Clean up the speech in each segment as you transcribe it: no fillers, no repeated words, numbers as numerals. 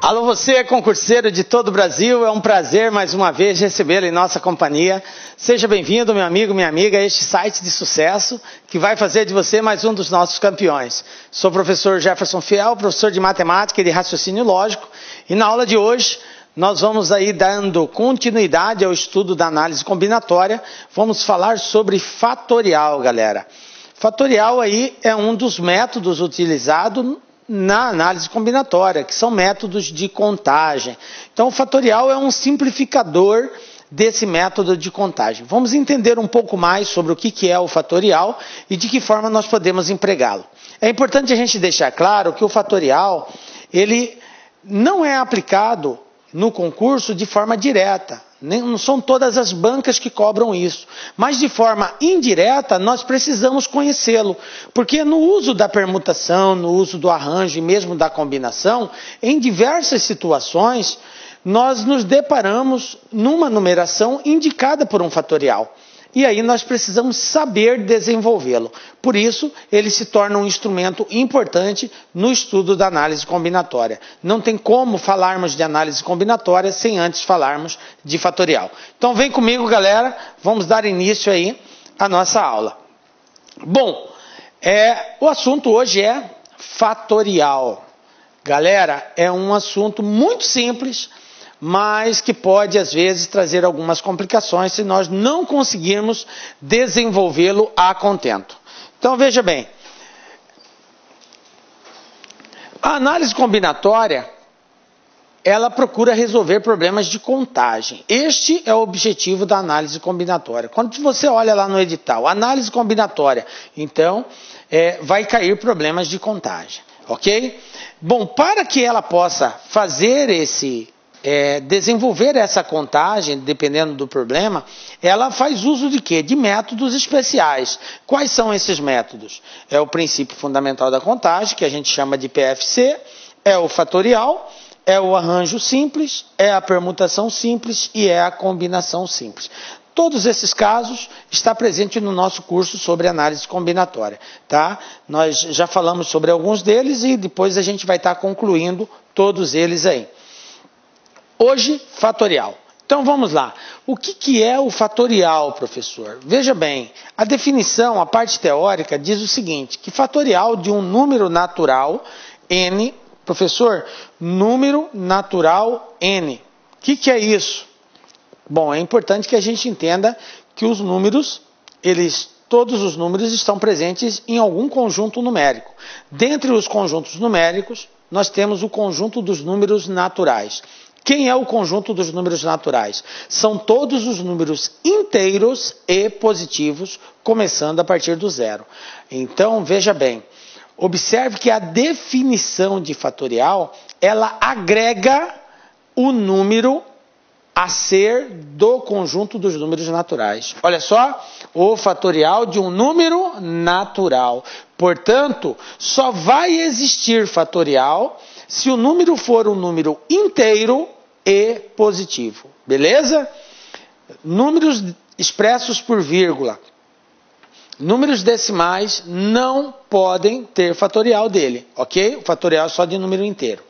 Alô, você, concurseiro de todo o Brasil, é um prazer mais uma vez recebê-lo em nossa companhia. Seja bem-vindo, meu amigo, minha amiga, a este site de sucesso que vai fazer de você mais um dos nossos campeões. Sou o professor Jefferson Fiel, professor de matemática e de raciocínio lógico, e na aula de hoje nós vamos aí dando continuidade ao estudo da análise combinatória. Vamos falar sobre fatorial, galera. Fatorial aí é um dos métodos utilizados na análise combinatória, que são métodos de contagem. Então, o fatorial é um simplificador desse método de contagem. Vamos entender um pouco mais sobre o que é o fatorial e de que forma nós podemos empregá-lo. É importante a gente deixar claro que o fatorial, ele não é aplicado no concurso de forma direta. Não são todas as bancas que cobram isso. Mas de forma indireta, nós precisamos conhecê-lo. Porque no uso da permutação, no uso do arranjo e mesmo da combinação, em diversas situações, nós nos deparamos numa numeração indicada por um fatorial. E aí nós precisamos saber desenvolvê-lo. Por isso, ele se torna um instrumento importante no estudo da análise combinatória. Não tem como falarmos de análise combinatória sem antes falarmos de fatorial. Então vem comigo, galera, vamos dar início aí à nossa aula. Bom, o assunto hoje é fatorial. Galera, é um assunto muito simples, mas que pode, às vezes, trazer algumas complicações se nós não conseguirmos desenvolvê-lo a contento. Então, veja bem, a análise combinatória, ela procura resolver problemas de contagem. Este é o objetivo da análise combinatória. Quando você olha lá no edital, análise combinatória, então, vai cair problemas de contagem, ok? Bom, para que ela possa fazer desenvolver essa contagem, dependendo do problema, ela faz uso de quê? De métodos especiais. Quais são esses métodos? É o princípio fundamental da contagem, que a gente chama de PFC, é o fatorial, é o arranjo simples, é a permutação simples e é a combinação simples. Todos esses casos estão presentes no nosso curso sobre análise combinatória, tá? Nós já falamos sobre alguns deles e depois a gente vai estar concluindo todos eles aí. Hoje, fatorial. Então vamos lá. O que é o fatorial, professor? Veja bem, a definição, a parte teórica, diz o seguinte, que fatorial de um número natural n, professor, número natural n. O que é isso? Bom, é importante que a gente entenda que os números, todos os números estão presentes em algum conjunto numérico. Dentre os conjuntos numéricos, nós temos o conjunto dos números naturais. Quem é o conjunto dos números naturais? São todos os números inteiros e positivos, começando a partir do zero. Então, veja bem, observe que a definição de fatorial, ela agrega o número a ser do conjunto dos números naturais. Olha só, o fatorial de um número natural. Portanto, só vai existir fatorial se o número for um número inteiro e positivo. Beleza? Números expressos por vírgula. Números decimais não podem ter fatorial dele, ok? O fatorial é só de número inteiro.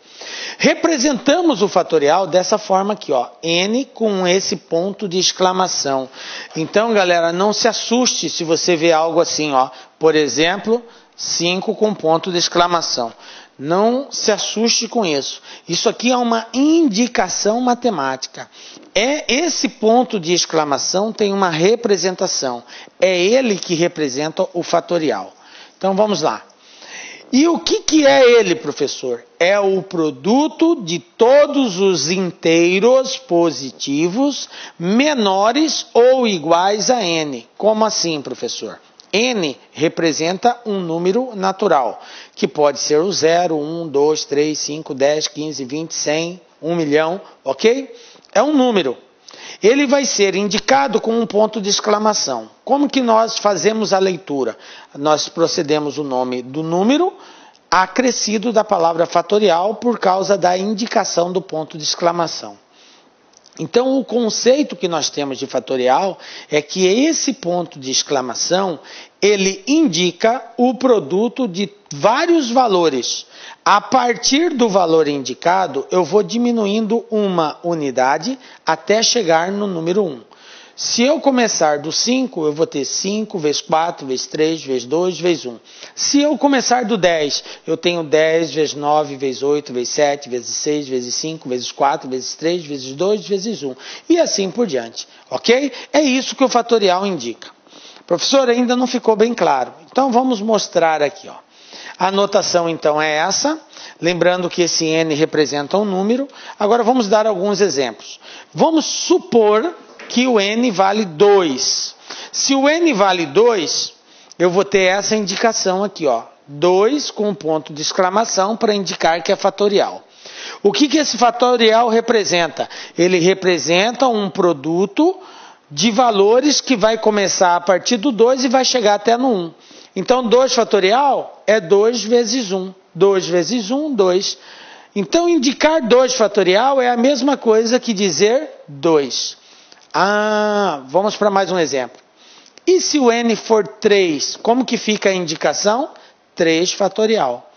Representamos o fatorial dessa forma aqui, ó, n com esse ponto de exclamação. Então, galera, não se assuste se você vê algo assim, ó, por exemplo, 5 com ponto de exclamação. Não se assuste com isso. Isso aqui é uma indicação matemática. Esse ponto de exclamação tem uma representação. É ele que representa o fatorial. Então vamos lá. E o que é ele, professor? É o produto de todos os inteiros positivos menores ou iguais a n. Como assim, professor? N representa um número natural, que pode ser o 0, 1, 2, 3, 5, 10, 15, 20, 100, 1 milhão, ok? É um número. Ele vai ser indicado com um ponto de exclamação. Como que nós fazemos a leitura? Nós procedemos o nome do número acrescido da palavra fatorial por causa da indicação do ponto de exclamação. Então, o conceito que nós temos de fatorial é que esse ponto de exclamação, ele indica o produto de vários valores. A partir do valor indicado, eu vou diminuindo uma unidade até chegar no número 1. Se eu começar do 5, eu vou ter 5 vezes 4, vezes 3, vezes 2, vezes 1. Se eu começar do 10, eu tenho 10 vezes 9, vezes 8, vezes 7, vezes 6, vezes 5, vezes 4, vezes 3, vezes 2, vezes 1. E assim por diante, ok? É isso que o fatorial indica. Professor, ainda não ficou bem claro. Então vamos mostrar aqui, ó. A notação então é essa. Lembrando que esse n representa um número. Agora vamos dar alguns exemplos. Vamos supor que o n vale 2. Se o n vale 2, eu vou ter essa indicação aqui, ó. 2 com um ponto de exclamação para indicar que é fatorial. O que esse fatorial representa? Ele representa um produto de valores que vai começar a partir do 2 e vai chegar até no 1. Então, 2 fatorial é 2 vezes 1. 2 vezes 1, 2. Então, indicar 2 fatorial é a mesma coisa que dizer 2. Vamos para mais um exemplo. E se o n for 3, como que fica a indicação? 3 fatorial.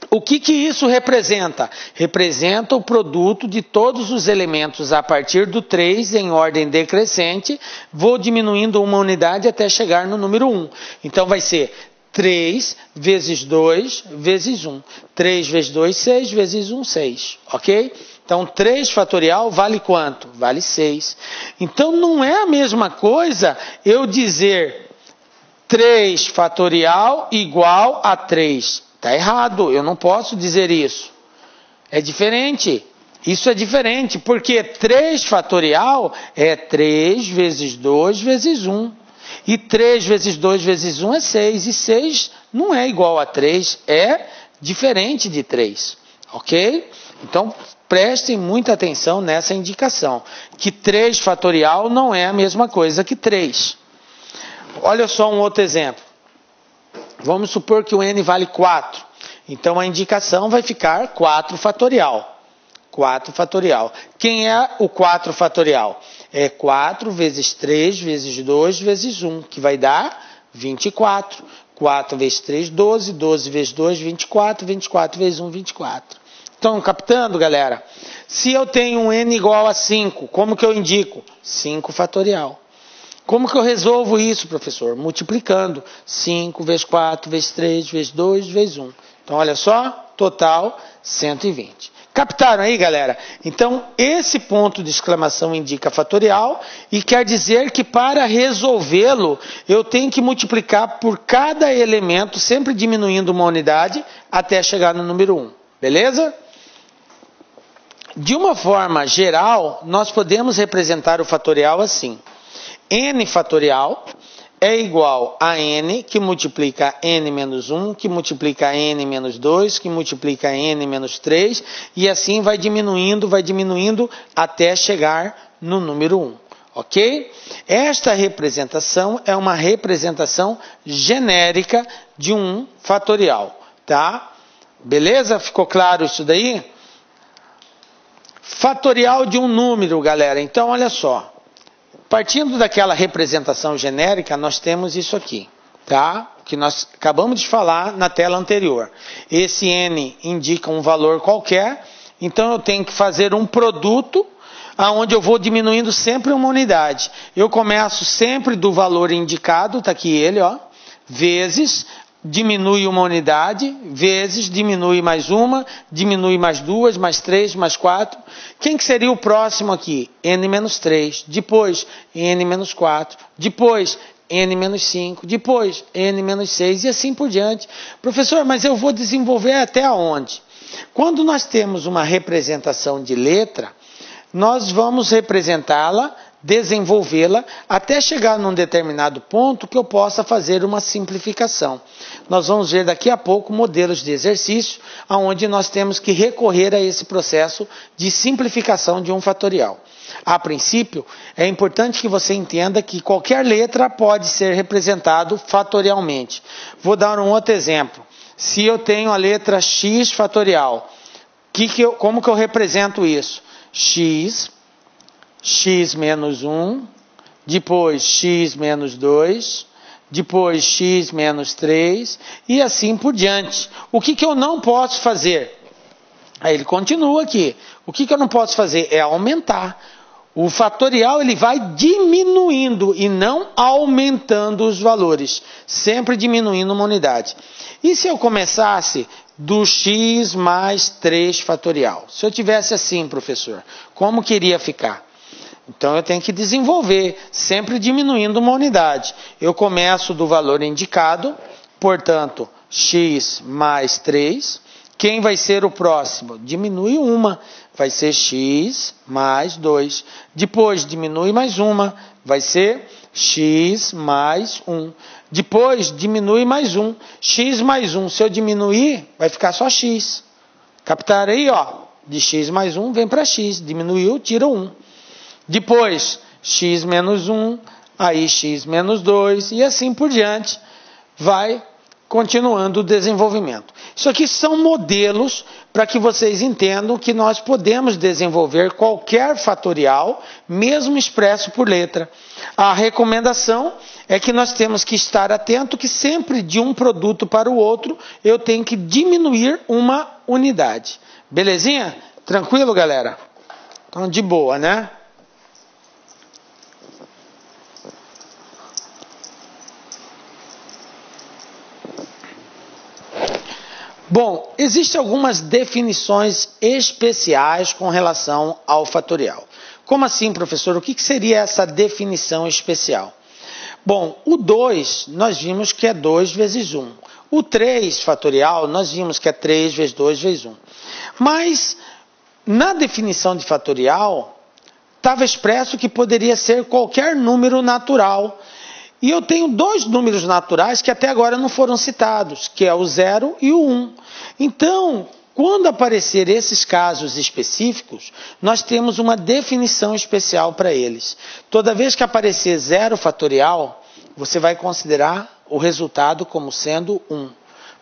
O que isso representa? Representa o produto de todos os elementos a partir do 3 em ordem decrescente. Vou diminuindo uma unidade até chegar no número 1. Então vai ser 3 vezes 2 vezes 1. 3 vezes 2, 6 vezes 1, 6. Ok? Então 3 fatorial vale quanto? Vale 6. Então não é a mesma coisa eu dizer 3 fatorial igual a 3. Está errado, eu não posso dizer isso. É diferente. Isso é diferente, porque 3 fatorial é 3 vezes 2 vezes 1. E 3 vezes 2 vezes 1 é 6. E 6 não é igual a 3, é diferente de 3. Ok? Então, prestem muita atenção nessa indicação. Que 3 fatorial não é a mesma coisa que 3. Olha só um outro exemplo. Vamos supor que o n vale 4. Então, a indicação vai ficar 4 fatorial. 4 fatorial. Quem é o 4 fatorial? É 4 vezes 3 vezes 2 vezes 1, que vai dar 24. 4 vezes 3, 12. 12 vezes 2, 24. 24 vezes 1, 24. Estão captando, galera? Se eu tenho um n igual a 5, como que eu indico? 5 fatorial. Como que eu resolvo isso, professor? Multiplicando. 5 vezes 4 vezes 3 vezes 2 vezes 1. Então, olha só, total 120. Captaram aí, galera? Então, esse ponto de exclamação indica fatorial e quer dizer que para resolvê-lo, eu tenho que multiplicar por cada elemento, sempre diminuindo uma unidade, até chegar no número 1. Beleza? De uma forma geral, nós podemos representar o fatorial assim. N fatorial é igual a n que multiplica n menos 1, que multiplica n menos 2, que multiplica n menos 3, e assim vai diminuindo até chegar no número 1. Ok? Esta representação é uma representação genérica de um fatorial. Tá? Beleza? Ficou claro isso daí? Fatorial de um número, galera. Então, olha só. Partindo daquela representação genérica, nós temos isso aqui, tá? Que nós acabamos de falar na tela anterior. Esse n indica um valor qualquer, então eu tenho que fazer um produto onde eu vou diminuindo sempre uma unidade. Eu começo sempre do valor indicado, está aqui ele, ó, vezes, diminui uma unidade, vezes, diminui mais uma, diminui mais duas, mais três, mais quatro. Quem que seria o próximo aqui? N menos 3. Depois, N menos 4. Depois, N menos 5. Depois, N menos 6. E assim por diante. Professor, mas eu vou desenvolver até aonde? Quando nós temos uma representação de letra, nós vamos representá-la, desenvolvê-la, até chegar num determinado ponto que eu possa fazer uma simplificação. Nós vamos ver daqui a pouco modelos de exercício, onde nós temos que recorrer a esse processo de simplificação de um fatorial. A princípio, é importante que você entenda que qualquer letra pode ser representado fatorialmente. Vou dar um outro exemplo. Se eu tenho a letra x fatorial, como que eu represento isso? X menos 1, depois x menos 2, depois x menos 3 e assim por diante. O que eu não posso fazer? Aí ele continua aqui. O que eu não posso fazer? É aumentar. O fatorial ele vai diminuindo e não aumentando os valores. Sempre diminuindo uma unidade. E se eu começasse do x mais 3 fatorial? Se eu tivesse assim, professor, como que iria ficar? Então eu tenho que desenvolver, sempre diminuindo uma unidade. Eu começo do valor indicado, portanto, x mais 3. Quem vai ser o próximo? Diminui uma, vai ser x mais 2. Depois diminui mais uma, vai ser x mais 1. Depois diminui mais um, x mais 1. Se eu diminuir, vai ficar só x. Captaram aí, ó? De x mais 1 vem para x. Diminuiu, tira 1. Depois, x menos 1, aí x menos 2 e assim por diante. Vai continuando o desenvolvimento. Isso aqui são modelos para que vocês entendam que nós podemos desenvolver qualquer fatorial, mesmo expresso por letra. A recomendação é que nós temos que estar atento que sempre de um produto para o outro eu tenho que diminuir uma unidade. Belezinha? Tranquilo, galera? Então, de boa, né? Bom, existem algumas definições especiais com relação ao fatorial. Como assim, professor? O que seria essa definição especial? Bom, o 2 nós vimos que é 2 vezes 1. O 3 fatorial nós vimos que é 3 vezes 2 vezes 1. Mas na definição de fatorial estava expresso que poderia ser qualquer número natural. E eu tenho dois números naturais que até agora não foram citados, que é o 0 e o 1. Então, quando aparecer esses casos específicos, nós temos uma definição especial para eles. Toda vez que aparecer 0 fatorial, você vai considerar o resultado como sendo 1.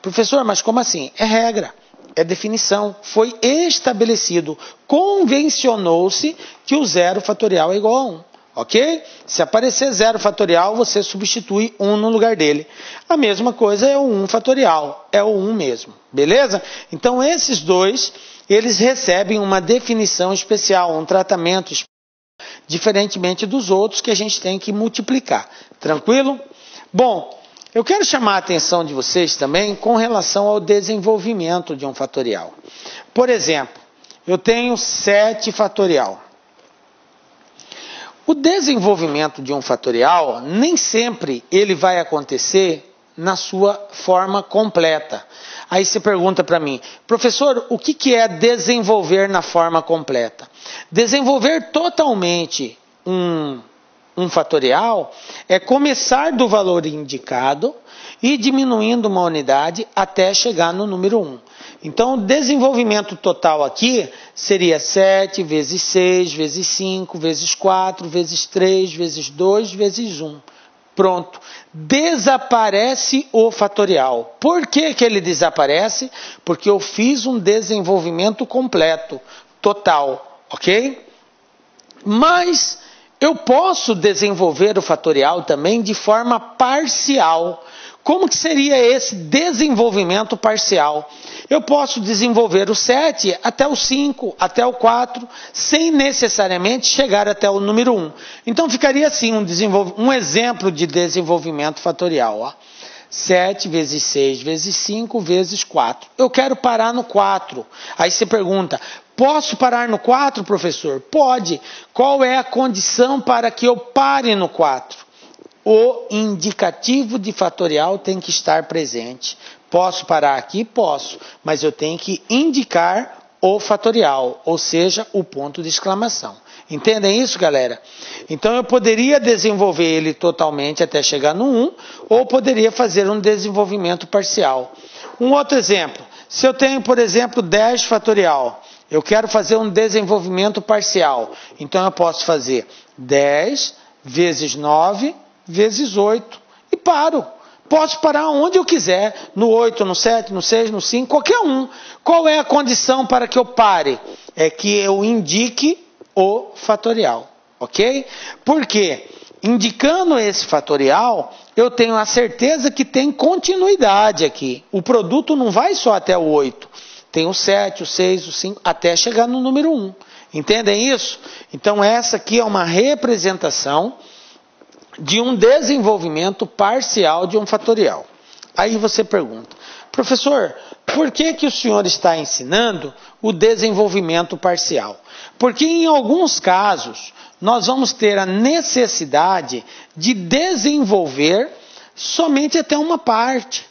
Professor, mas como assim? É regra, é definição. Foi estabelecido, convencionou-se que o 0 fatorial é igual a 1. Ok? Se aparecer 0 fatorial, você substitui 1 no lugar dele. A mesma coisa é o 1 fatorial, é o 1 mesmo. Beleza? Então esses dois, eles recebem uma definição especial, um tratamento especial, diferentemente dos outros que a gente tem que multiplicar. Tranquilo? Bom, eu quero chamar a atenção de vocês também com relação ao desenvolvimento de um fatorial. Por exemplo, eu tenho 7 fatorial. O desenvolvimento de um fatorial, nem sempre ele vai acontecer na sua forma completa. Aí você pergunta para mim, professor, o que é desenvolver na forma completa? Desenvolver totalmente um fatorial é começar do valor indicado e diminuindo uma unidade até chegar no número 1. Então, o desenvolvimento total aqui seria 7 vezes 6, vezes 5, vezes 4, vezes 3, vezes 2, vezes 1. Pronto. Desaparece o fatorial. Por que ele desaparece? Porque eu fiz um desenvolvimento completo, total, ok? Mas eu posso desenvolver o fatorial também de forma parcial. Como que seria esse desenvolvimento parcial? Eu posso desenvolver o 7 até o 5, até o 4, sem necessariamente chegar até o número 1. Então ficaria assim um exemplo de desenvolvimento fatorial. Ó. 7 vezes 6 vezes 5 vezes 4. Eu quero parar no 4. Aí você pergunta, posso parar no 4, professor? Pode. Qual é a condição para que eu pare no 4? O indicativo de fatorial tem que estar presente. Posso parar aqui? Posso, mas eu tenho que indicar o fatorial, ou seja, o ponto de exclamação. Entendem isso, galera? Então eu poderia desenvolver ele totalmente até chegar no 1, ou poderia fazer um desenvolvimento parcial. Um outro exemplo, se eu tenho, por exemplo, 10 fatorial, eu quero fazer um desenvolvimento parcial, então eu posso fazer 10 vezes 9 vezes 8 e paro. Posso parar onde eu quiser, no 8, no 7, no 6, no 5, qualquer um. Qual é a condição para que eu pare? É que eu indique o fatorial, ok? Porque indicando esse fatorial, eu tenho a certeza que tem continuidade aqui. O produto não vai só até o 8. Tem o 7, o 6, o 5, até chegar no número 1. Entendem isso? Então essa aqui é uma representação de um desenvolvimento parcial de um fatorial. Aí você pergunta, professor, por que o senhor está ensinando o desenvolvimento parcial? Porque em alguns casos nós vamos ter a necessidade de desenvolver somente até uma parte.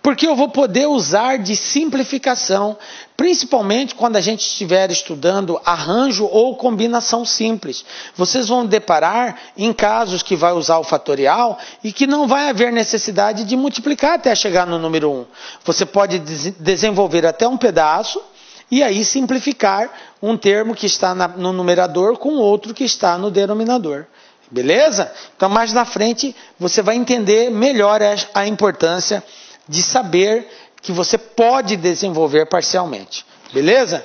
Porque eu vou poder usar de simplificação, principalmente quando a gente estiver estudando arranjo ou combinação simples. Vocês vão deparar em casos que vai usar o fatorial e que não vai haver necessidade de multiplicar até chegar no número 1. Você pode desenvolver até um pedaço e aí simplificar um termo que está no numerador com outro que está no denominador. Beleza? Então mais na frente você vai entender melhor a importância de saber que você pode desenvolver parcialmente. Beleza?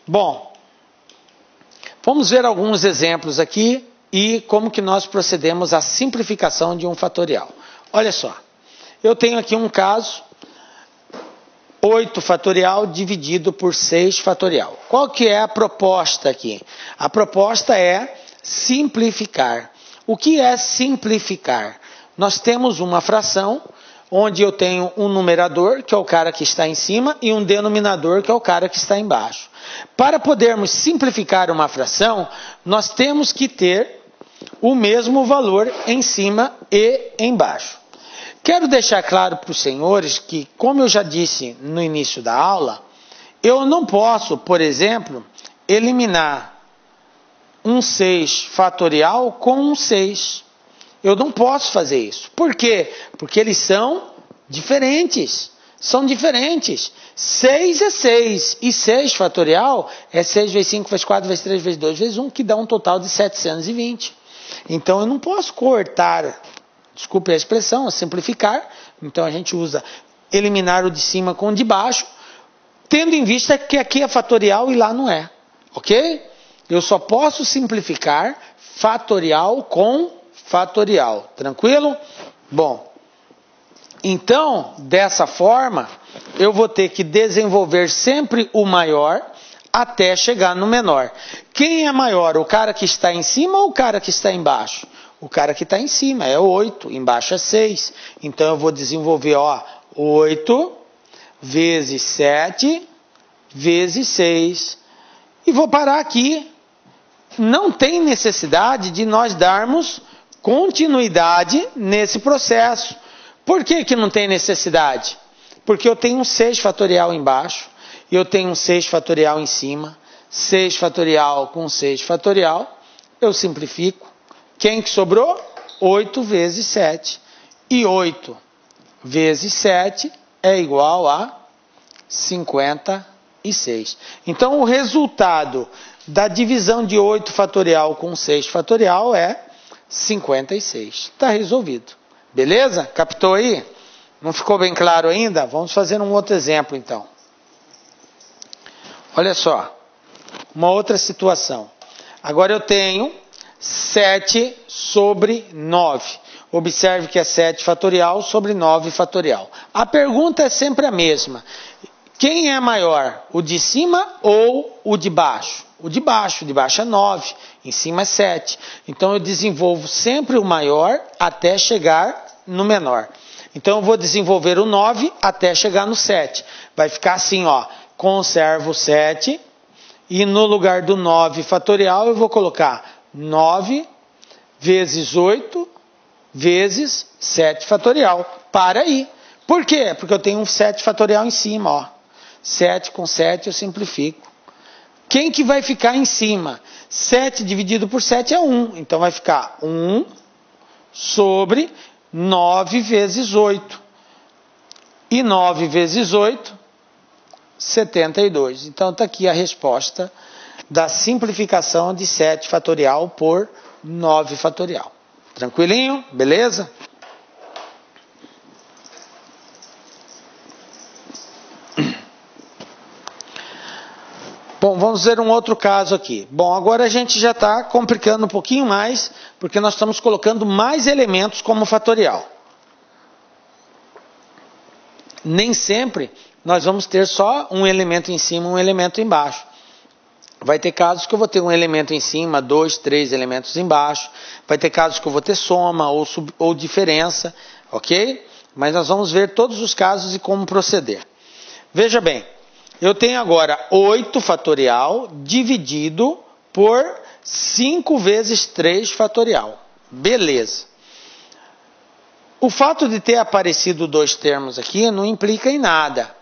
Bom, vamos ver alguns exemplos aqui e como que nós procedemos à simplificação de um fatorial. Olha só, eu tenho aqui um caso, 8 fatorial dividido por 6 fatorial. Qual que é a proposta aqui? A proposta é simplificar. O que é simplificar? Nós temos uma fração onde eu tenho um numerador, que é o cara que está em cima, e um denominador, que é o cara que está embaixo. Para podermos simplificar uma fração, nós temos que ter o mesmo valor em cima e embaixo. Quero deixar claro para os senhores que, como eu já disse no início da aula, eu não posso, por exemplo, eliminar um 6 fatorial com um 6. Eu não posso fazer isso. Por quê? Porque eles são diferentes. São diferentes. 6 é 6. E 6 fatorial é 6 vezes 5 vezes 4 vezes 3 vezes 2 vezes 1, que dá um total de 720. Então eu não posso cortar, desculpe a expressão, simplificar. Então a gente usa eliminar o de cima com o de baixo, tendo em vista que aqui é fatorial e lá não é. Ok? Eu só posso simplificar fatorial com fatorial. Tranquilo? Bom, então, dessa forma, eu vou ter que desenvolver sempre o maior até chegar no menor. Quem é maior, o cara que está em cima ou o cara que está embaixo? O cara que está em cima é 8, embaixo é 6. Então, eu vou desenvolver 8 vezes 7 vezes 6. E vou parar aqui. Não tem necessidade de nós darmos continuidade nesse processo. Por que não tem necessidade? Porque eu tenho um 6 fatorial embaixo, e eu tenho um 6 fatorial em cima, 6 fatorial com 6 fatorial, eu simplifico. Quem que sobrou? 8 vezes 7. E 8 vezes 7 é igual a 56. Então o resultado da divisão de 8 fatorial com 6 fatorial é 56. Está resolvido. Beleza? Captou aí? Não ficou bem claro ainda? Vamos fazer um outro exemplo então. Olha só. Uma outra situação. Agora eu tenho 7 sobre 9. Observe que é 7 fatorial sobre 9 fatorial. A pergunta é sempre a mesma. Quem é maior? O de cima ou o de baixo? O de baixo é 9, em cima é 7. Então eu desenvolvo sempre o maior até chegar no menor. Então eu vou desenvolver o 9 até chegar no 7. Vai ficar assim, conservo o 7 e no lugar do 9 fatorial eu vou colocar 9 vezes 8 vezes 7 fatorial. Para aí. Por quê? Porque eu tenho um 7 fatorial em cima, 7 com 7 eu simplifico. Quem que vai ficar em cima? 7 dividido por 7 é 1. Então vai ficar 1 sobre 9 vezes 8. E 9 vezes 8, 72. Então está aqui a resposta da simplificação de 7 fatorial por 9 fatorial. Tranquilinho? Beleza? Bom, vamos ver um outro caso aqui. Bom, agora a gente já está complicando um pouquinho mais, porque nós estamos colocando mais elementos como fatorial. nem sempre nós vamos ter só um elemento em cima e um elemento embaixo. Vai ter casos que eu vou ter um elemento em cima, 2, 3 elementos embaixo. Vai ter casos que eu vou ter soma ou diferença, ok? Mas nós vamos ver todos os casos e como proceder. Veja bem, eu tenho agora 8 fatorial dividido por 5 vezes 3 fatorial. Beleza. O fato de ter aparecido 2 termos aqui não implica em nada.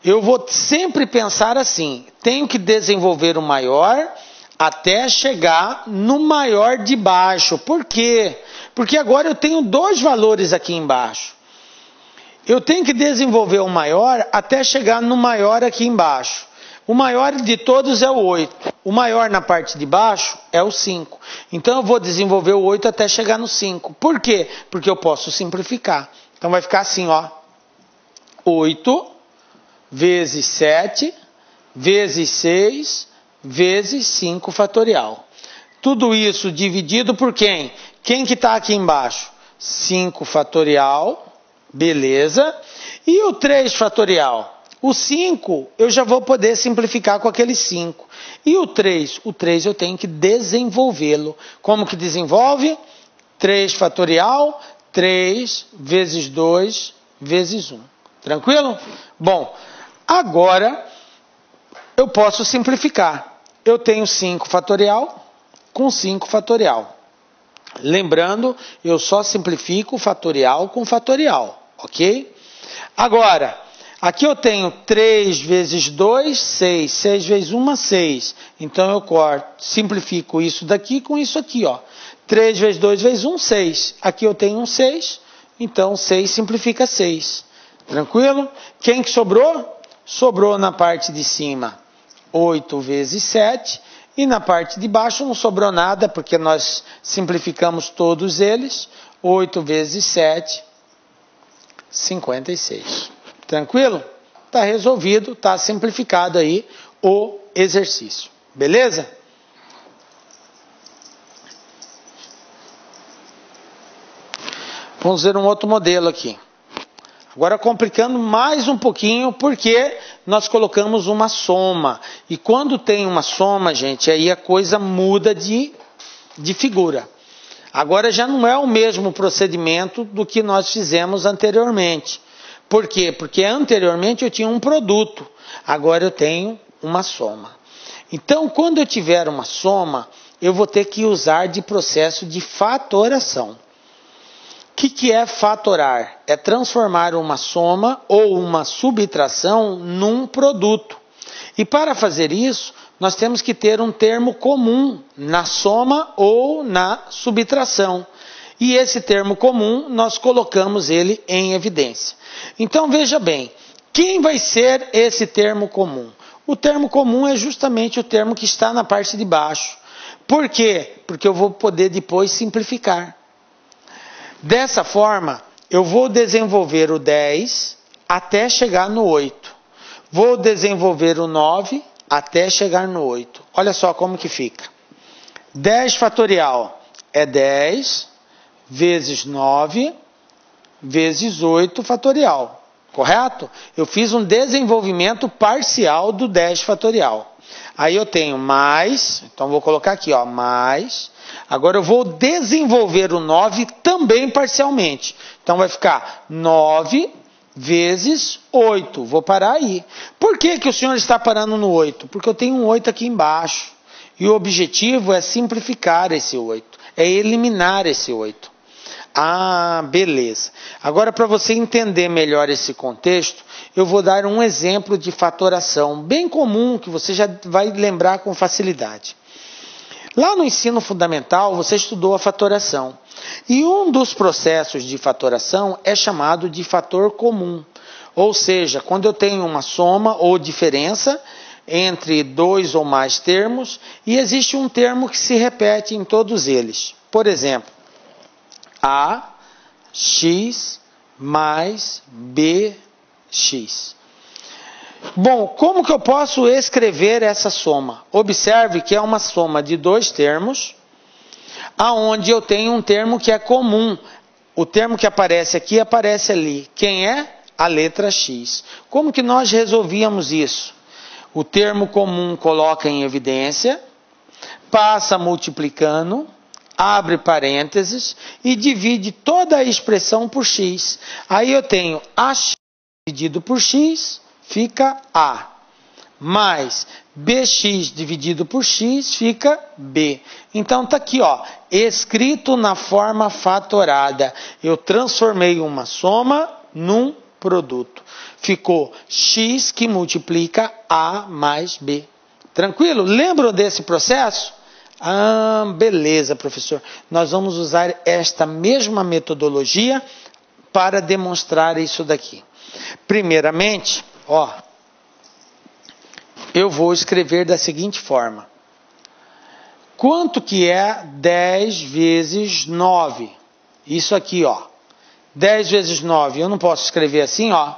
Eu vou sempre pensar assim, tenho que desenvolver o maior até chegar no maior de baixo. Por quê? Porque agora eu tenho 2 valores aqui embaixo. Eu tenho que desenvolver o maior até chegar no maior aqui embaixo. O maior de todos é o 8. O maior na parte de baixo é o 5. Então eu vou desenvolver o 8 até chegar no 5. Por quê? Porque eu posso simplificar. Então vai ficar assim, ó. 8 vezes 7 vezes 6 vezes 5 fatorial. Tudo isso dividido por quem? Quem que está aqui embaixo? 5 fatorial. Beleza. E o 3 fatorial? O 5 eu já vou poder simplificar com aquele 5. E o 3? O 3 eu tenho que desenvolvê-lo. Como que desenvolve? 3 fatorial, 3 vezes 2 vezes 1. Tranquilo? Bom, agora eu posso simplificar. Eu tenho 5 fatorial com 5 fatorial. Lembrando, eu só simplifico fatorial com fatorial, ok? Agora, aqui eu tenho 3 vezes 2, 6. 6 vezes 1, 6. Então eu simplifico isso daqui com isso aqui, ó. 3 vezes 2 vezes 1, 6. Aqui eu tenho um 6, então 6 simplifica 6. Tranquilo? Quem que sobrou? Sobrou na parte de cima 8 vezes 7. E na parte de baixo não sobrou nada, porque nós simplificamos todos eles. 8 vezes 7, 56. Tranquilo? Está resolvido, está simplificado aí o exercício. Beleza? Vamos ver um outro modelo aqui. Agora complicando mais um pouquinho, porque nós colocamos uma soma. E quando tem uma soma, gente, aí a coisa muda de figura. Agora já não é o mesmo procedimento do que nós fizemos anteriormente. Por quê? Porque anteriormente eu tinha um produto, agora eu tenho uma soma. Então, quando eu tiver uma soma, eu vou ter que usar de processo de fatoração. O que é fatorar? É transformar uma soma ou uma subtração num produto. E para fazer isso, nós temos que ter um termo comum na soma ou na subtração. E esse termo comum, nós colocamos ele em evidência. Então veja bem, quem vai ser esse termo comum? O termo comum é justamente o termo que está na parte de baixo. Por quê? Porque eu vou poder depois simplificar. Dessa forma, eu vou desenvolver o 10 até chegar no 8. Vou desenvolver o 9 até chegar no 8. Olha só como que fica. 10 fatorial é 10 vezes 9 vezes 8 fatorial. Correto? Eu fiz um desenvolvimento parcial do 10 fatorial. Aí eu tenho mais, então vou colocar aqui, ó, mais. Agora eu vou desenvolver o 9 também parcialmente. Então vai ficar 9 vezes 8. Vou parar aí. Por que que o senhor está parando no 8? Porque eu tenho um 8 aqui embaixo. E o objetivo é simplificar esse 8. É eliminar esse 8. Ah, beleza. Agora, para você entender melhor esse contexto, eu vou dar um exemplo de fatoração bem comum, que você já vai lembrar com facilidade. Lá no ensino fundamental, você estudou a fatoração. E um dos processos de fatoração é chamado de fator comum. Ou seja, quando eu tenho uma soma ou diferença entre 2 ou mais termos, e existe um termo que se repete em todos eles. Por exemplo, AX mais BX. Bom, como que eu posso escrever essa soma? Observe que é uma soma de 2 termos, aonde eu tenho um termo que é comum. O termo que aparece aqui aparece ali. Quem é? a letra X. Como que nós resolvíamos isso? O termo comum coloca em evidência, passa multiplicando, abre parênteses e divide toda a expressão por x. Aí eu tenho AX dividido por x, fica A. Mais BX dividido por x, fica B. Então está aqui, ó, escrito na forma fatorada. Eu transformei uma soma num produto. Ficou x que multiplica A mais B. Tranquilo? Lembram desse processo? Ah, beleza, professor. Nós vamos usar esta mesma metodologia para demonstrar isso daqui. Primeiramente, ó, eu vou escrever da seguinte forma. Quanto que é 10 vezes 9? Isso aqui, ó. 10 vezes 9, eu não posso escrever assim, ó.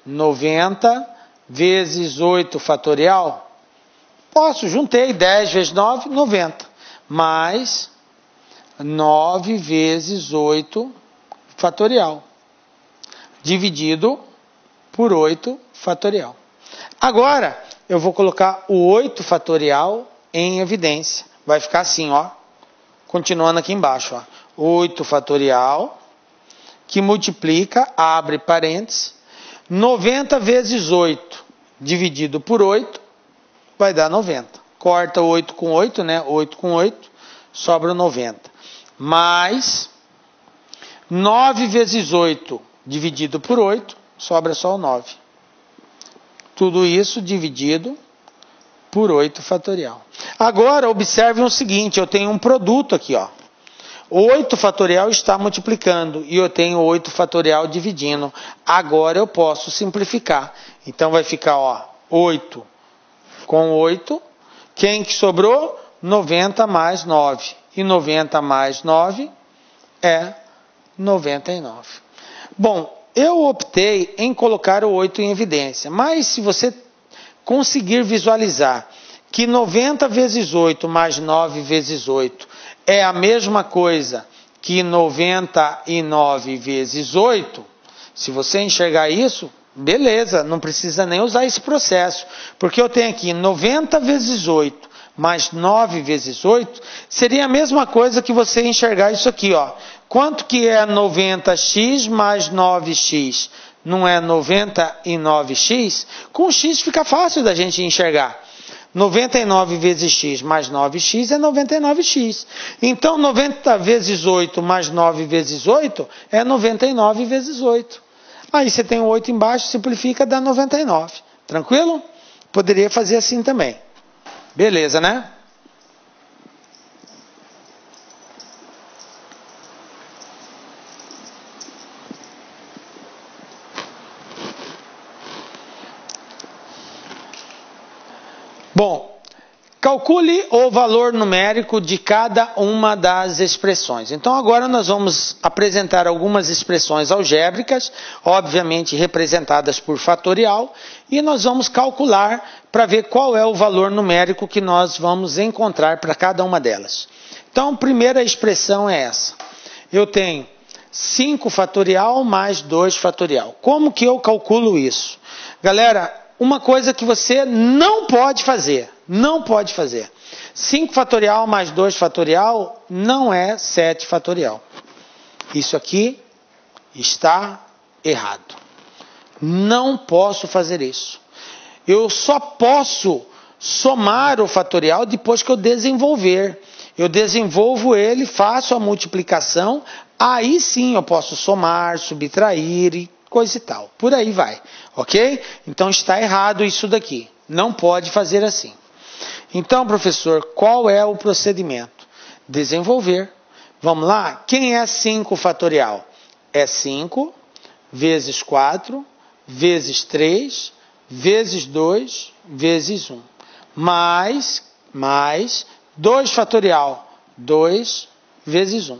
90 vezes 8 fatorial? Posso, juntei 10 vezes 9, 90. Mais 9 vezes 8 fatorial. Dividido por 8 fatorial. Agora, eu vou colocar o 8 fatorial em evidência. Vai ficar assim, ó. Continuando aqui embaixo, ó. 8 fatorial, que multiplica, abre parênteses, 90 vezes 8, dividido por 8, vai dar 90. Corta 8 com 8, né? 8 com 8, sobra 90. Mais 9 vezes 8, dividido por 8, sobra só o 9. Tudo isso dividido por 8 fatorial. Agora, observem o seguinte, eu tenho um produto aqui, ó. 8 fatorial está multiplicando e eu tenho 8 fatorial dividindo. Agora eu posso simplificar. Então vai ficar, ó, 8 com 8. Quem que sobrou? 90 mais 9. E 90 mais 9 é 99. Bom, eu optei em colocar o 8 em evidência, mas se você conseguir visualizar que 90 vezes 8 mais 9 vezes 8 é a mesma coisa que 99 vezes 8, se você enxergar isso, beleza, não precisa nem usar esse processo, porque eu tenho aqui 90 vezes 8 mais 9 vezes 8, seria a mesma coisa que você enxergar isso aqui, ó. Quanto que é 90x mais 9x? Não é 99x? Com x fica fácil da gente enxergar. 99 vezes x mais 9x é 99x. Então, 90 vezes 8 mais 9 vezes 8 é 99 vezes 8. Aí você tem o 8 embaixo, simplifica, dá 99. Tranquilo? Poderia fazer assim também. Beleza, né? Bom, calcule o valor numérico de cada uma das expressões. Então agora nós vamos apresentar algumas expressões algébricas, obviamente representadas por fatorial, e nós vamos calcular para ver qual é o valor numérico que nós vamos encontrar para cada uma delas. Então a primeira expressão é essa. Eu tenho 5 fatorial mais 2 fatorial. Como que eu calculo isso? Galera, uma coisa que você não pode fazer. 5 fatorial mais 2 fatorial não é 7 fatorial. Isso aqui está errado. Não posso fazer isso. Eu só posso somar o fatorial depois que eu desenvolver. Eu desenvolvo ele, faço a multiplicação, aí sim eu posso somar, subtrair e coisa e tal. Por aí vai, ok? Então está errado isso daqui. Não pode fazer assim. Então, professor, qual é o procedimento? Desenvolver. Vamos lá? Quem é 5 fatorial? É 5 vezes 4 vezes 3 vezes 2 vezes 1. Mais 2 fatorial. 2 vezes 1.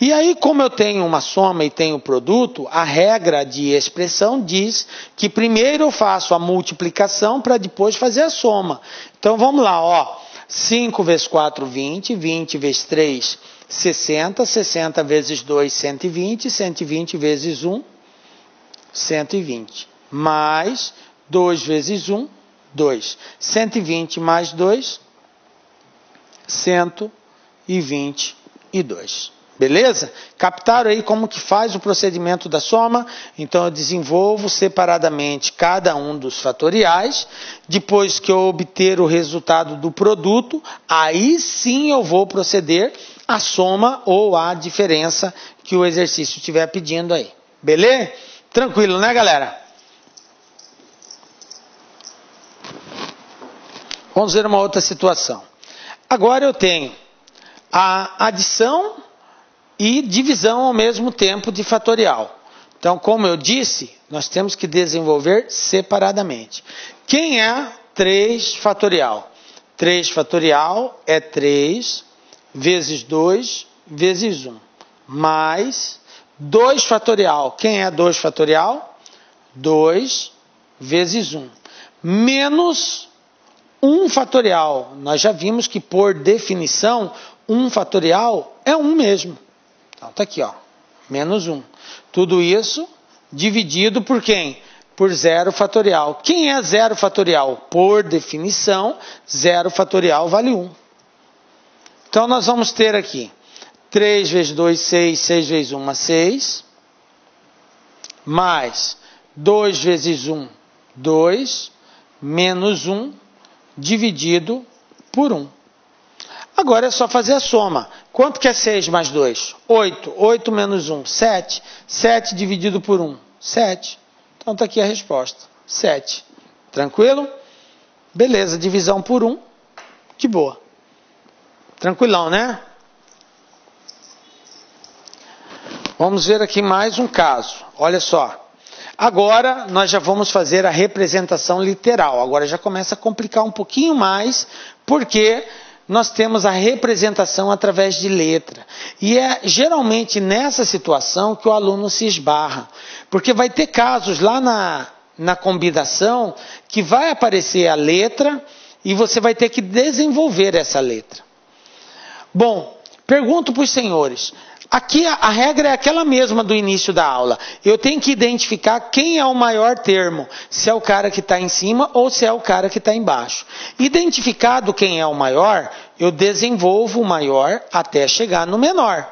E aí, como eu tenho uma soma e tenho produto, a regra de expressão diz que primeiro eu faço a multiplicação para depois fazer a soma. Então, vamos lá, ó. 5 vezes 4, 20. 20 vezes 3, 60. 60 vezes 2, 120. 120 vezes 1, 120. Mais 2 vezes 1, 2. 120 mais 2, 122. Beleza? Captaram aí como que faz o procedimento da soma? Então eu desenvolvo separadamente cada um dos fatoriais. Depois que eu obter o resultado do produto, aí sim eu vou proceder à soma ou à diferença que o exercício estiver pedindo aí. Beleza? Tranquilo, né, galera? Vamos ver uma outra situação. Agora eu tenho a adição e divisão ao mesmo tempo de fatorial. Então, como eu disse, nós temos que desenvolver separadamente. Quem é 3 fatorial? 3 fatorial é 3 vezes 2 vezes 1. Mais 2 fatorial. Quem é 2 fatorial? 2 vezes 1. Menos 1 fatorial. Nós já vimos que, por definição, 1 fatorial é 1 mesmo. Então, está aqui, ó, menos 1. Tudo isso dividido por quem? Por 0 fatorial. Quem é 0 fatorial? Por definição, 0 fatorial vale 1. Então, nós vamos ter aqui 3 vezes 2, 6. 6 vezes 1, 6. Mais 2 vezes 1, 2. Menos 1 dividido por 1. Agora é só fazer a soma. Quanto que é 6 mais 2? 8. 8 menos 1, 7. 7 dividido por 1, 7. Então está aqui a resposta, 7. Tranquilo? Beleza, divisão por 1, de boa. Tranquilão, né? Vamos ver aqui mais um caso. Olha só. Agora nós já vamos fazer a representação literal. Agora já começa a complicar um pouquinho mais, porque nós temos a representação através de letra. E é geralmente nessa situação que o aluno se esbarra. Porque vai ter casos lá na combinação que vai aparecer a letra e você vai ter que desenvolver essa letra. Bom, pergunto para os senhores. Aqui a regra é aquela mesma do início da aula. Eu tenho que identificar quem é o maior termo. Se é o cara que está em cima ou se é o cara que está embaixo. Identificado quem é o maior, eu desenvolvo o maior até chegar no menor.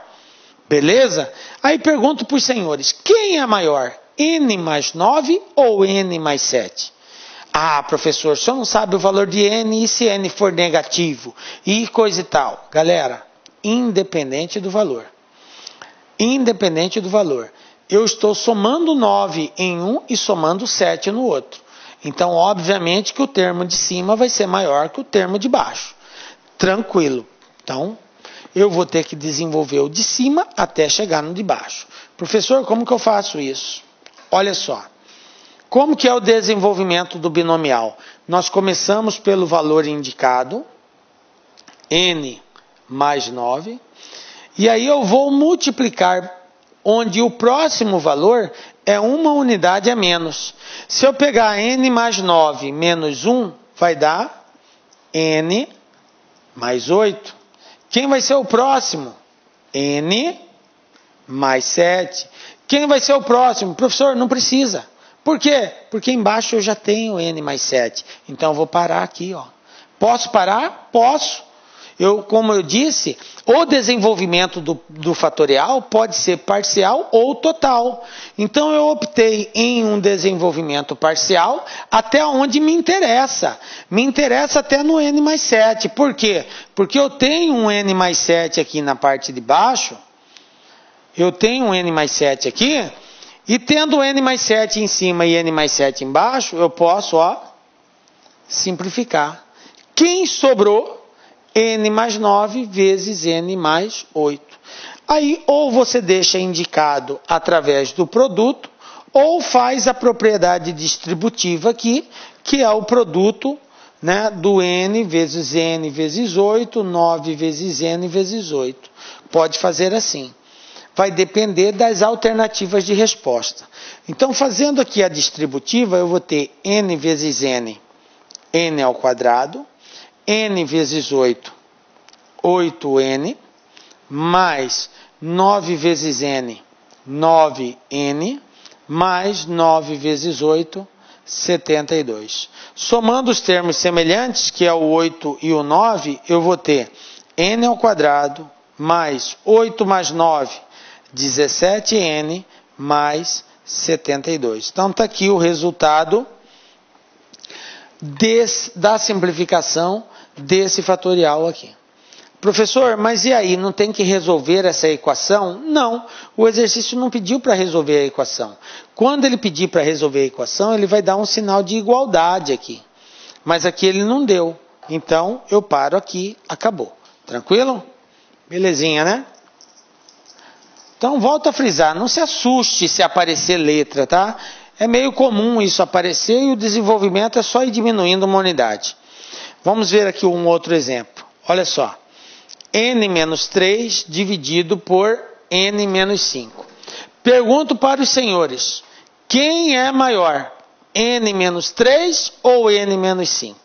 Beleza? Aí pergunto para os senhores. Quem é maior? N mais 9 ou N mais 7? Ah, professor, o senhor não sabe o valor de N e se N for negativo? E coisa e tal. Galera, independente do valor. Independente do valor. Eu estou somando 9 em um e somando 7 no outro. Então, obviamente que o termo de cima vai ser maior que o termo de baixo. Tranquilo. Então, eu vou ter que desenvolver o de cima até chegar no de baixo. Professor, como que eu faço isso? Olha só. Como que é o desenvolvimento do binomial? Nós começamos pelo valor indicado, N mais 9. E aí eu vou multiplicar, onde o próximo valor é uma unidade a menos. Se eu pegar N mais 9 menos 1, vai dar N mais 8. Quem vai ser o próximo? N mais 7. Quem vai ser o próximo? Professor, não precisa. Por quê? Porque embaixo eu já tenho N mais 7. Então eu vou parar aqui, ó. Posso parar? Posso. Como eu disse, o desenvolvimento do fatorial pode ser parcial ou total. Então eu optei em um desenvolvimento parcial até onde me interessa. Me interessa até no N mais 7. Por quê? Porque eu tenho um N mais 7 aqui na parte de baixo. Eu tenho um N mais 7 aqui. E tendo N mais 7 em cima e N mais 7 embaixo, eu posso, ó, simplificar. Quem sobrou? N mais 9 vezes N mais 8. Aí, ou você deixa indicado através do produto, ou faz a propriedade distributiva aqui, que é o produto, né, do N vezes 8, 9 vezes N vezes 8. Pode fazer assim. Vai depender das alternativas de resposta. Então, fazendo aqui a distributiva, eu vou ter N vezes N, N ao quadrado, N vezes 8, 8N, mais 9 vezes N, 9N, mais 9 vezes 8, 72. Somando os termos semelhantes, que é o 8 e o 9, eu vou ter n ao quadrado mais 8 mais 9, 17n mais 72. Então está aqui o resultado da simplificação desse fatorial aqui. Professor, mas e aí, não tem que resolver essa equação? Não, o exercício não pediu para resolver a equação. Quando ele pedir para resolver a equação, ele vai dar um sinal de igualdade aqui. Mas aqui ele não deu. Então, eu paro aqui, acabou. Tranquilo? Belezinha, né? Então, volto a frisar, não se assuste se aparecer letra, tá? É meio comum isso aparecer e o desenvolvimento é só ir diminuindo uma unidade. Vamos ver aqui um outro exemplo. Olha só. N menos 3 dividido por N menos 5. Pergunto para os senhores, quem é maior? N menos 3 ou N menos 5?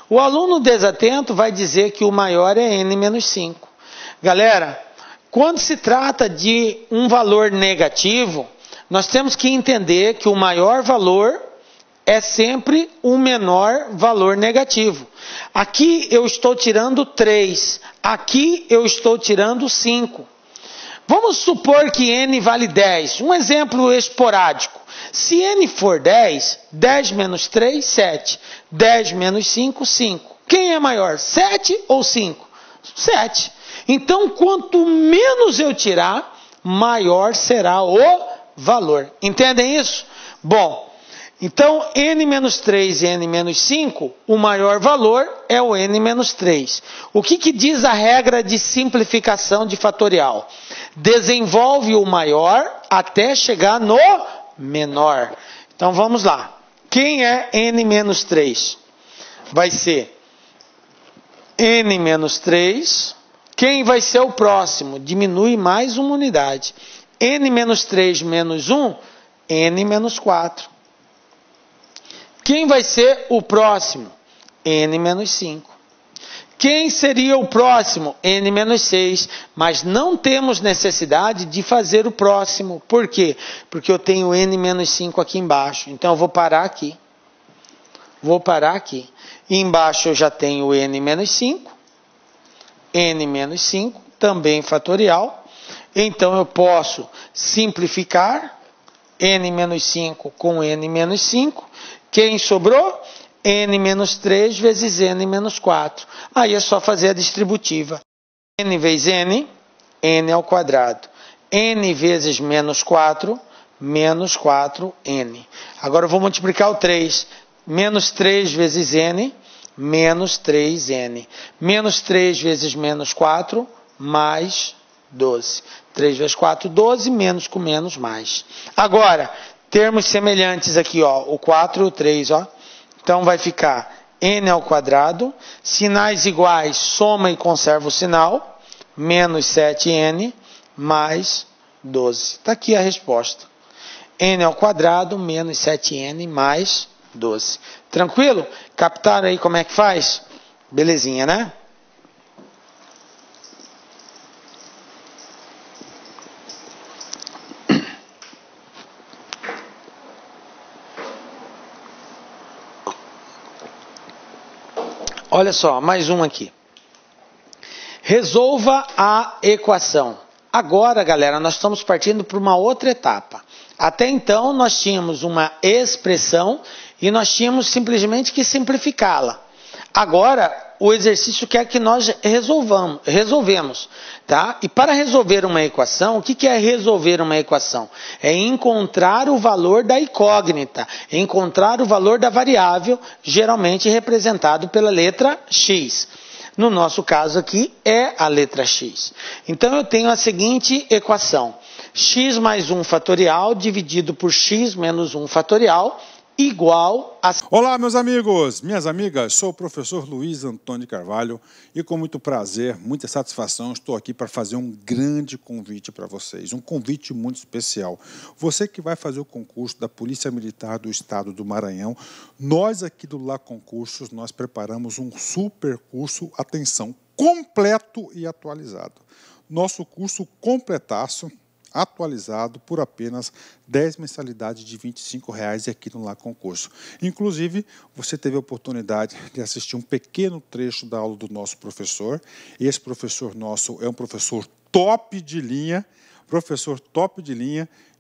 O aluno desatento vai dizer que o maior é N menos 5. Galera, quando se trata de um valor negativo, nós temos que entender que o maior valor é sempre o menor valor negativo. Aqui eu estou tirando 3, aqui eu estou tirando 5. Vamos supor que n vale 10, um exemplo esporádico. Se n for 10, 10 menos 3, 7. 10 menos 5, 5. Quem é maior, 7 ou 5? 7. Então, quanto menos eu tirar, maior será o valor. Entendem isso? Bom, então, n menos 3 e n menos 5, o maior valor é o n menos 3. O que diz a regra de simplificação de fatorial? Desenvolve o maior até chegar no menor. Então, vamos lá. Quem é n menos 3? Vai ser n menos 3. Quem vai ser o próximo? Diminui mais uma unidade. n menos 3 menos 1, n menos 4. Quem vai ser o próximo? N menos 5. Quem seria o próximo? N menos 6. Mas não temos necessidade de fazer o próximo. Por quê? Porque eu tenho N menos 5 aqui embaixo. Então eu vou parar aqui. Vou parar aqui. E embaixo eu já tenho N menos 5. N menos 5, também fatorial. Então eu posso simplificar N menos 5 com N menos 5. Quem sobrou? N menos 3 vezes N menos 4. Aí é só fazer a distributiva. N vezes N, N ao quadrado. N vezes menos 4, menos 4N. Agora eu vou multiplicar o 3. Menos 3 vezes N, menos 3N. Menos 3 vezes menos 4, mais 12. 3 vezes 4, 12, menos com menos, mais. Agora, termos semelhantes aqui, ó, o 4 e o 3, ó. Então vai ficar n ao quadrado, sinais iguais, soma e conserva o sinal, menos 7n, mais 12. Está aqui a resposta. N ao quadrado, menos 7n, mais 12. Tranquilo? Captaram aí como é que faz? Belezinha, né? Olha só, mais um aqui. Resolva a equação. Agora, galera, nós estamos partindo para uma outra etapa. Até então, nós tínhamos uma expressão e nós tínhamos simplesmente que simplificá-la. Agora, o exercício quer que nós resolvemos, tá? E para resolver uma equação, o que é resolver uma equação? É encontrar o valor da incógnita, encontrar o valor da variável, geralmente representado pela letra x. No nosso caso aqui, é a letra x. Então, eu tenho a seguinte equação. X mais 1 fatorial dividido por x menos 1 fatorial igual a... Olá, meus amigos, minhas amigas, sou o professor Luiz Antônio de Carvalho e com muito prazer, muita satisfação, estou aqui para fazer um grande convite para vocês, um convite muito especial. Você que vai fazer o concurso da Polícia Militar do Estado do Maranhão, nós aqui do Lá Concursos, nós preparamos um super curso, atenção, completo e atualizado. Nosso curso completaço atualizado por apenas 10 mensalidades de R$ 25,00 aqui no Lá Concurso. Inclusive, você teve a oportunidade de assistir um pequeno trecho da aula do nosso professor. Esse professor nosso é um professor top de linha,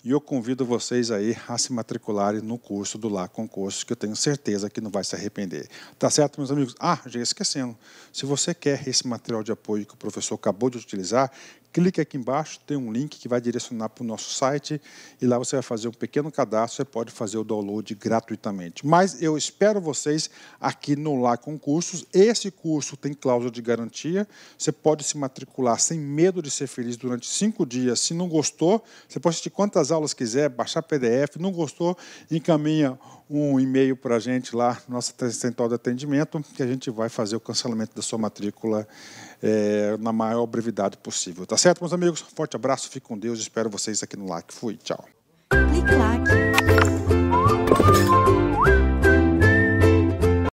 e eu convido vocês aí a se matricularem no curso do Lá Concurso, que eu tenho certeza que não vai se arrepender. Tá certo, meus amigos? Já esquecendo, se você quer esse material de apoio que o professor acabou de utilizar, clique aqui embaixo, tem um link que vai direcionar para o nosso site e lá você vai fazer um pequeno cadastro, você pode fazer o download gratuitamente. Mas eu espero vocês aqui no Lá Concursos. Esse curso tem cláusula de garantia, você pode se matricular sem medo de ser feliz durante 5 dias. Se não gostou, você pode assistir quantas aulas quiser, baixar PDF, não gostou, encaminha um e-mail para a gente lá, nossa central de atendimento, que a gente vai fazer o cancelamento da sua matrícula na maior brevidade possível. Tá certo, meus amigos? Forte abraço, fique com Deus, espero vocês aqui no LAC. Fui, tchau. Clique LAC.